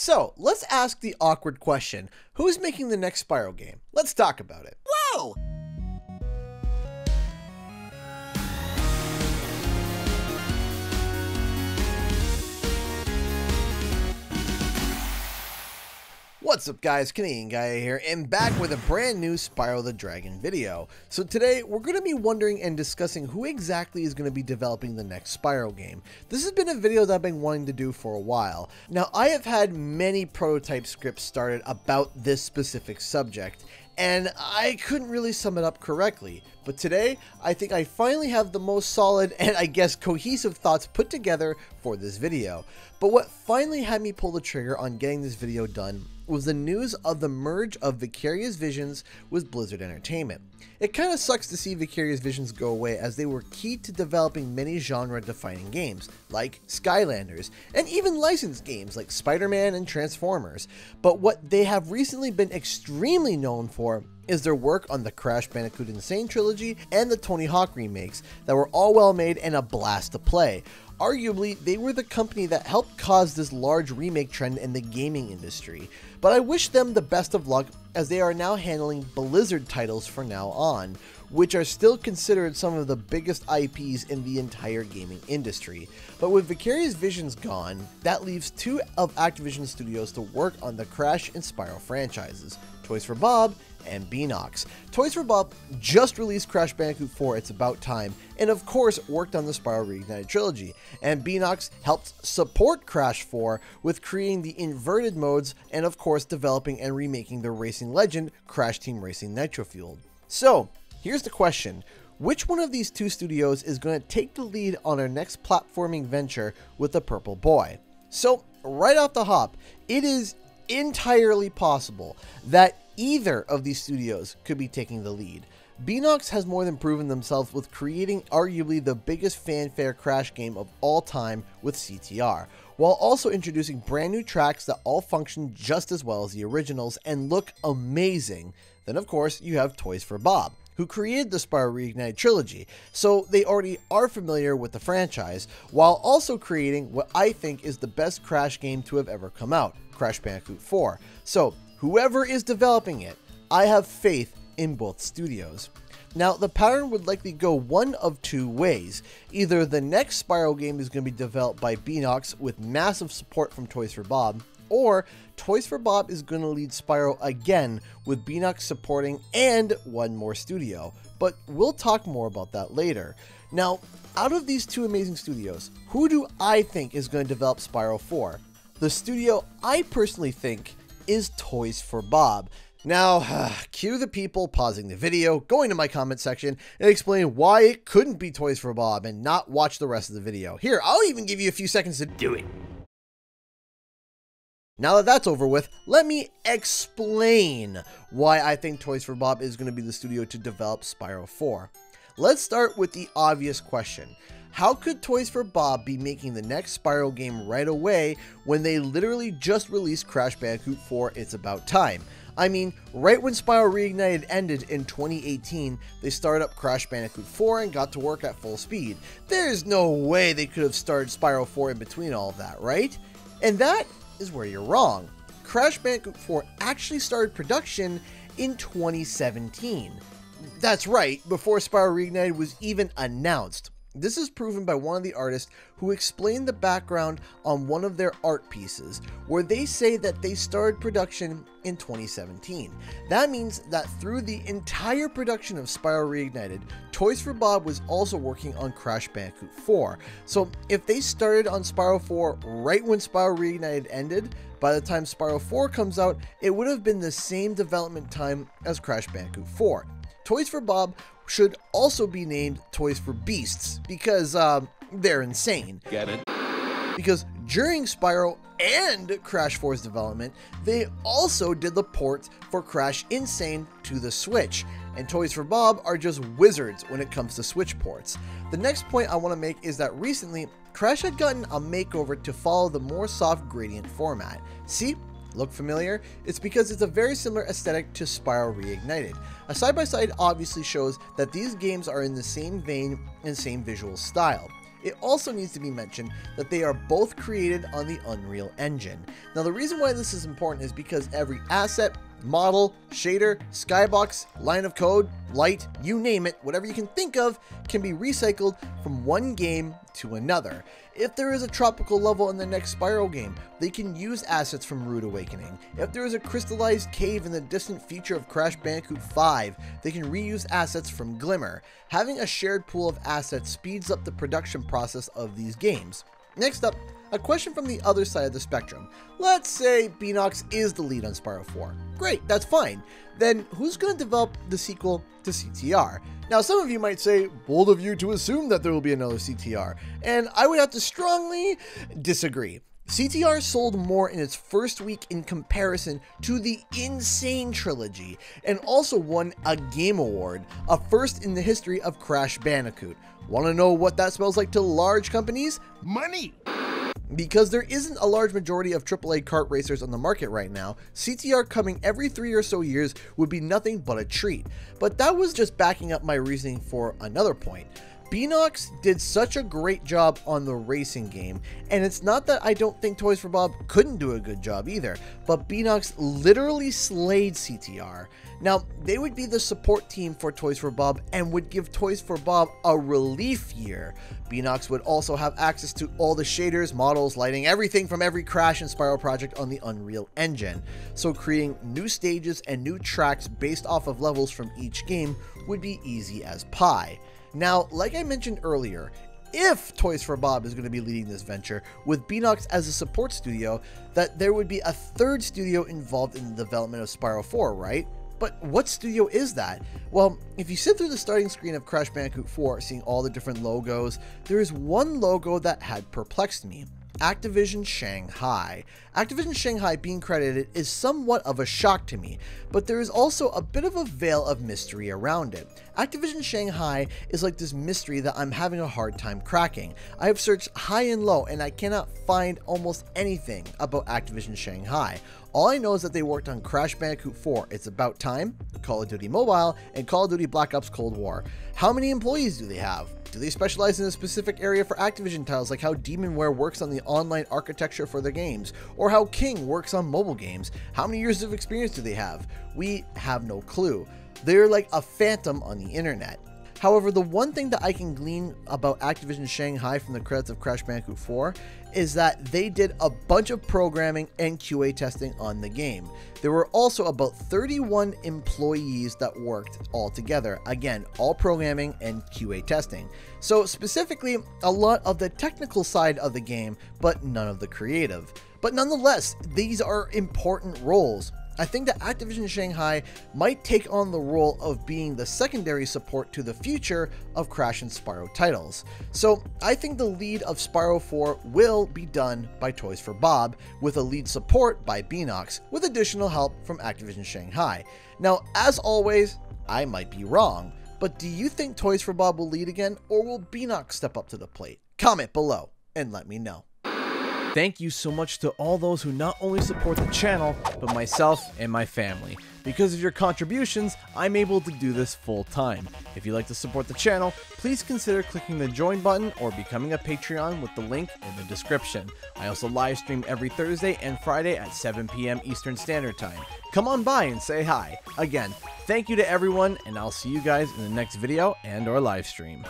So, let's ask the awkward question. Who's making the next Spyro game? Let's talk about it. Whoa! What's up guys, Canadian Guy here, and back with a brand new Spyro the Dragon video. So today, we're going to be wondering and discussing who exactly is going to be developing the next Spyro game. This has been a video that I've been wanting to do for a while. Now, I have had many prototype scripts started about this specific subject, and I couldn't really sum it up correctly. But today, I think I finally have the most solid and I guess cohesive thoughts put together for this video. But what finally had me pull the trigger on getting this video done was the news of the merge of Vicarious Visions with Blizzard Entertainment. It kind of sucks to see Vicarious Visions go away, as they were key to developing many genre-defining games, like Skylanders, and even licensed games like Spider-Man and Transformers. But what they have recently been extremely known for is their work on the Crash Bandicoot N. Sane trilogy and the Tony Hawk remakes that were all well made and a blast to play. Arguably, they were the company that helped cause this large remake trend in the gaming industry. But I wish them the best of luck, as they are now handling Blizzard titles from now on, which are still considered some of the biggest IPs in the entire gaming industry. But with Vicarious Visions gone, that leaves two of Activision Studios to work on the Crash and Spyro franchises, Toys for Bob and Beenox. Toys for Bob just released Crash Bandicoot 4 It's About Time, and of course worked on the Spyro Reignited trilogy, and Beenox helped support Crash 4 with creating the inverted modes and of course developing and remaking the racing legend Crash Team Racing Nitro Fueled. So here's the question: which one of these two studios is going to take the lead on our next platforming venture with the Purple Boy? So right off the hop, it is entirely possible that either of these studios could be taking the lead. Beenox has more than proven themselves with creating arguably the biggest fanfare Crash game of all time with CTR, while also introducing brand new tracks that all function just as well as the originals and look amazing. Then of course you have Toys for Bob, who created the Spyro Reignited trilogy, so they already are familiar with the franchise, while also creating what I think is the best Crash game to have ever come out, Crash Bandicoot 4. So whoever is developing it, I have faith in both studios. Now, the pattern would likely go one of two ways. Either the next Spyro game is going to be developed by Beenox with massive support from Toys for Bob, or Toys for Bob is going to lead Spyro again with Beenox supporting and one more studio. But we'll talk more about that later. Now, out of these two amazing studios, who do I think is going to develop Spyro 4? The studio I personally think is Toys for Bob. Now, cue the people pausing the video, going to my comment section, and explain why it couldn't be Toys for Bob and not watch the rest of the video. Here, I'll even give you a few seconds to do it. Now that that's over with, let me explain why I think Toys for Bob is going to be the studio to develop Spyro 4. Let's start with the obvious question. How could Toys for Bob be making the next Spyro game right away when they literally just released Crash Bandicoot 4 It's About Time? I mean, right when Spyro Reignited ended in 2018, they started up Crash Bandicoot 4 and got to work at full speed. There's no way they could have started Spyro 4 in between all of that, right? And that is where you're wrong. Crash Bandicoot 4 actually started production in 2017. That's right, before Spyro Reignited was even announced. This is proven by one of the artists who explained the background on one of their art pieces, where they say that they started production in 2017. That means that through the entire production of Spyro Reignited, Toys for Bob was also working on Crash Bandicoot 4. So if they started on Spyro 4 right when Spyro Reignited ended, by the time Spyro 4 comes out, it would have been the same development time as Crash Bandicoot 4. Toys for Bob should also be named Toys for Beasts, because they're insane. Get it? Because during Spyro and Crash 4's development, they also did the port for Crash Insane to the Switch, and Toys for Bob are just wizards when it comes to Switch ports. The next point I want to make is that recently, Crash had gotten a makeover to follow the more soft gradient format. See? Look familiar? It's because it's a very similar aesthetic to Spyro Reignited. A side-by-side obviously shows that these games are in the same vein and same visual style. It also needs to be mentioned that they are both created on the Unreal Engine. Now, the reason why this is important is because every asset, model, shader, skybox, line of code, light, you name it, whatever you can think of, can be recycled from one game to another. If there is a tropical level in the next Spyro game, they can use assets from Rude Awakening. If there is a crystallized cave in the distant future of Crash Bandicoot 5, they can reuse assets from Glimmer. Having a shared pool of assets speeds up the production process of these games. Next up, a question from the other side of the spectrum. Let's say Beenox is the lead on Spyro 4. Great, that's fine. Then who's going to develop the sequel to CTR? Now, some of you might say, bold of you to assume that there will be another CTR, and I would have to strongly disagree. CTR sold more in its first week in comparison to the Insane trilogy, and also won a Game Award, a first in the history of Crash Bandicoot. Want to know what that smells like to large companies? Money! Because there isn't a large majority of AAA kart racers on the market right now, CTR coming every 3 or so years would be nothing but a treat. But that was just backing up my reasoning for another point. Beenox did such a great job on the racing game, and it's not that I don't think Toys for Bob couldn't do a good job either, but Beenox literally slayed CTR. Now, they would be the support team for Toys for Bob and would give Toys for Bob a relief year. Beenox would also have access to all the shaders, models, lighting, everything from every Crash and Spyro project on the Unreal Engine. So creating new stages and new tracks based off of levels from each game would be easy as pie. Now, like I mentioned earlier, if Toys for Bob is going to be leading this venture, with Beenox as a support studio, that there would be a third studio involved in the development of Spyro 4, right? But what studio is that? Well, if you sit through the starting screen of Crash Bandicoot 4, seeing all the different logos, there is one logo that had perplexed me. Activision Shanghai. Activision Shanghai being credited is somewhat of a shock to me, but there is also a bit of a veil of mystery around it. Activision Shanghai is like this mystery that I'm having a hard time cracking. I have searched high and low and I cannot find almost anything about Activision Shanghai. All I know is that they worked on Crash Bandicoot 4, It's About Time, Call of Duty Mobile, and Call of Duty Black Ops Cold War. How many employees do they have? Do they specialize in a specific area for Activision titles, like how Demonware works on the online architecture for their games, or how King works on mobile games? How many years of experience do they have? We have no clue. They're like a phantom on the internet. However, the one thing that I can glean about Activision Shanghai from the credits of Crash Bandicoot 4 is that they did a bunch of programming and QA testing on the game. There were also about 31 employees that worked all together. Again, all programming and QA testing. So specifically, a lot of the technical side of the game, but none of the creative. But nonetheless, these are important roles. I think that Activision Shanghai might take on the role of being the secondary support to the future of Crash and Spyro titles. So I think the lead of Spyro 4 will be done by Toys for Bob, with a lead support by Beenox, with additional help from Activision Shanghai. Now, as always, I might be wrong, but do you think Toys for Bob will lead again, or will Beenox step up to the plate? Comment below and let me know. Thank you so much to all those who not only support the channel, but myself and my family. Because of your contributions, I'm able to do this full time. If you'd like to support the channel, please consider clicking the join button or becoming a Patreon with the link in the description. I also live stream every Thursday and Friday at 7 p.m. Eastern Standard Time. Come on by and say hi. Again, thank you to everyone, and I'll see you guys in the next video and or live stream.